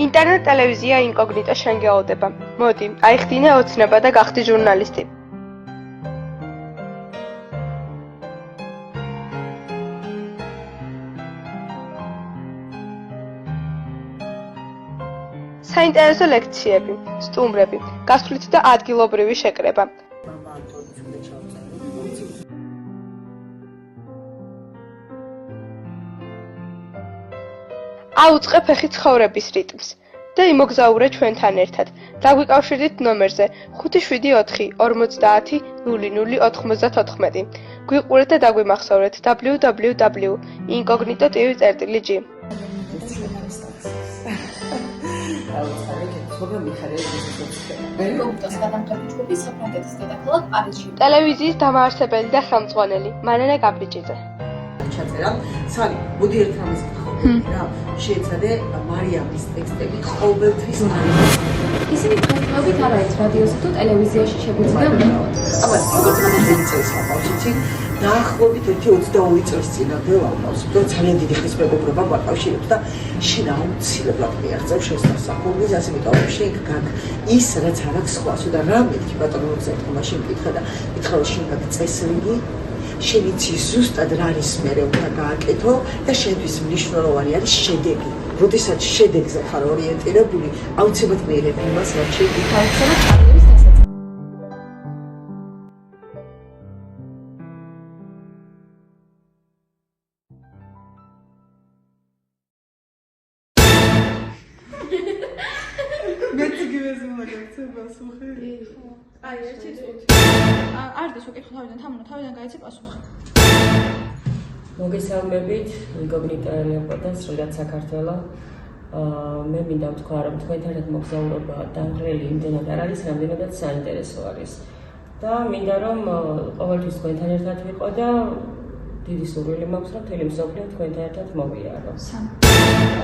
ინტერნეტ ტელევიზია ინკოგნიტო შენ გეავდება. მოდი, აიხდინე ოცნება და გახდი ჟურნალისტი. საინტერესო ლექციები, სტუმრები, გასვლით და ადგილობრივი შეკრება. აუწყე ფეხი ცხოვრების რიტმს და იმოგზაურე ჩვენთან ერთად. დაგვიკავშირდით ნომერზე 574500099. გვიყურეთ და დაგვიმახსოვრეთ www.incognito.tv.gr. ტელევიზიის დამაარსებელი და ხელმძღვანელი მანანა გაბრიჭიძე. ჩაწერა, სალი, მოდი ერთ რამეს გითხრათ რა, შეეცადე მარიამის ტექსტები ყოველთვის არის. ისინი დღესდღეობით არ არის რადიოსა თუ ტელევიზიაში შეგვიძლია ვიყავთ. აბა, როგორც მაგაზინი წელს ვაკავშირდი, დაახლოებით 22 წელს წინა ვიყავს, და ძალიან დიდი ხნის მეგობრობა გვაკავშირებს და შენ აუცილებლად მიაღწევ შენს დასახულს, ასე მითხოვე, შენ გაგ ის რაც არ აქვს სხვას და რა მეთქი ბატონო მოგზაურობ მაშინ მითხრა და მითხრა შენ გაგ წესრიგი შენ იცი ზუსტად რა არის მერე უნდა გააკეთო და შენთვის მნიშვნელოვანი არის შედეგი. როდესაც შედეგზე ხარ ორიენტირებული, აუცილებლად მიიღებ იმას, რაც შეგვიძლია. გაიხსენოთ ჭარბობის დასაწყისი. აი, ერთი წუთი. არ დეს უკითხო თავიდან გაიცი პასუხი. მოგესალმებით, ინკოგნიტო და სრულად საქართველო. მე მინდა ვთქვა, რომ თქვენთან ერთად მოგზაურობა დანგრელი იმდენად არ არის, რამდენადაც საინტერესო არის. და მინდა რომ ყოველთვის თქვენთან ერთად ვიყო და დიდი სურვილი მაქვს, რომ მთელი მსოფლიო თქვენთან ერთად მოვიარო.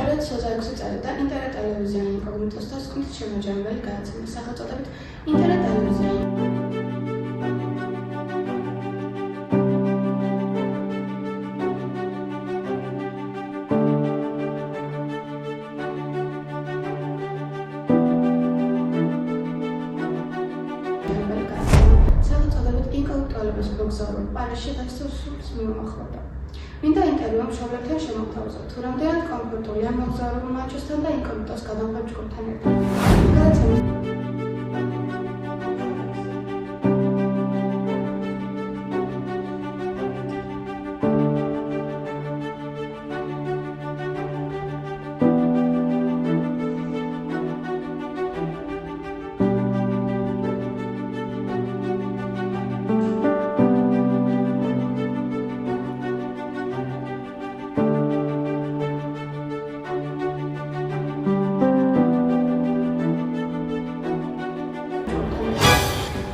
2006 წელიდან ინტერნეტ ტელევიზია ინკოგნიტოს დასკვნის შემაჯამებელი გადაცემა სახელწოდებით ინტერნეტ ტელევიზია. პარიზში გასწორს მიმოხდა. მინდა ინტერვიუ მშობლებთან შემოგთავაზოთ, თუ რამდენად კომფორტულია მოგზაურობა მანჩესთან და ინკოგნიტოს გადამღებ ჯგუფთან ერთად.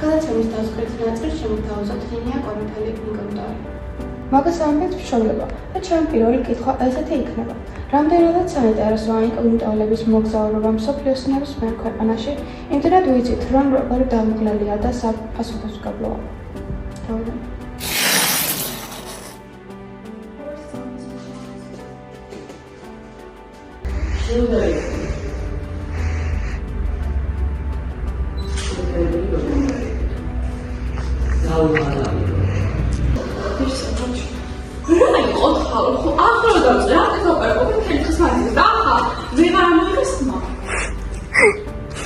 გადაცემის დასკვნით ნაწილს შემოგთავაზოთ ლინია კორნფელი ინკოგნიტოი. მოგესალმებით მშობლებო და ჩემი პირველი კითხვა ესეთი იქნება. რამდენადაც საინტერესოა ინკოგნიტოელების მოგზაურობა მსოფლიოს ნებისმიერ ქვეყანაში, იმდენად ვიცით, რომ როგორი დამღლელია და პასუხისმგებლოა.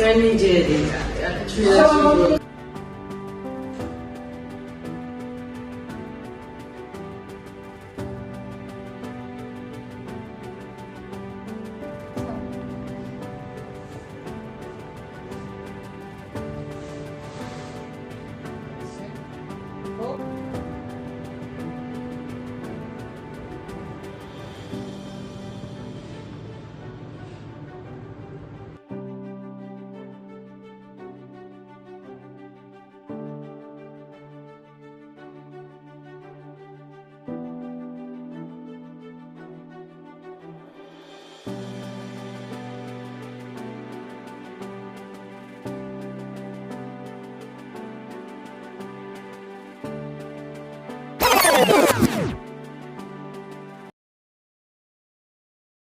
Friendly Jerry.